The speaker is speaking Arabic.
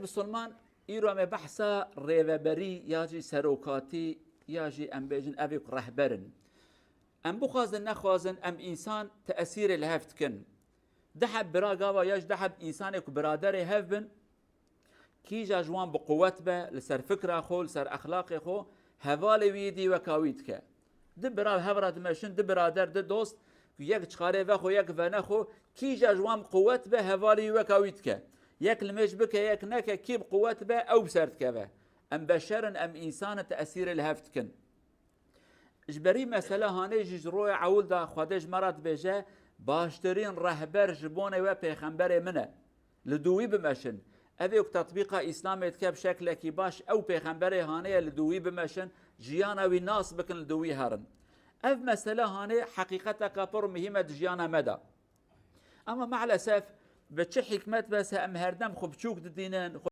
بسلمان إيرو ما بحثا ريفبري ياجي سروكاتي ياجي أم بيجن أبيك رهبرن أم بخازن نخوازن أم إنسان تأثير الهفتكن دحب براغاوا ياج دحب إنسانك برادر هفبن كي جاجوان بقوت به لسر فكره خو لسر أخلاق خو هوالي ويدي وكاويتك دبرا هبرا دمشن دبرادر دوست یک چخاره و خو یک ونه خو کی جوام قوت به هواری و کاویتکه یک لمش بک یک نک کی قوت به او بسرت که ام بشرن ام انسان تاثیر الهفت کن اجبری مساله هانه جروی عول دا خودش مرد بجه باشترین رهبر جبونه و پیغمبر منه لدوی بمشن اوی تطبیق اسلامت که بشکل کی باش او پیغمبر هانه لدوی بمشن جیانا وی ناس بکن لدوی هرن اف مساله هانه حقيقتا كابور مهمه جيانا مدى اما مع الاسف بتش حكمت بس ام هردم خبشوك دينان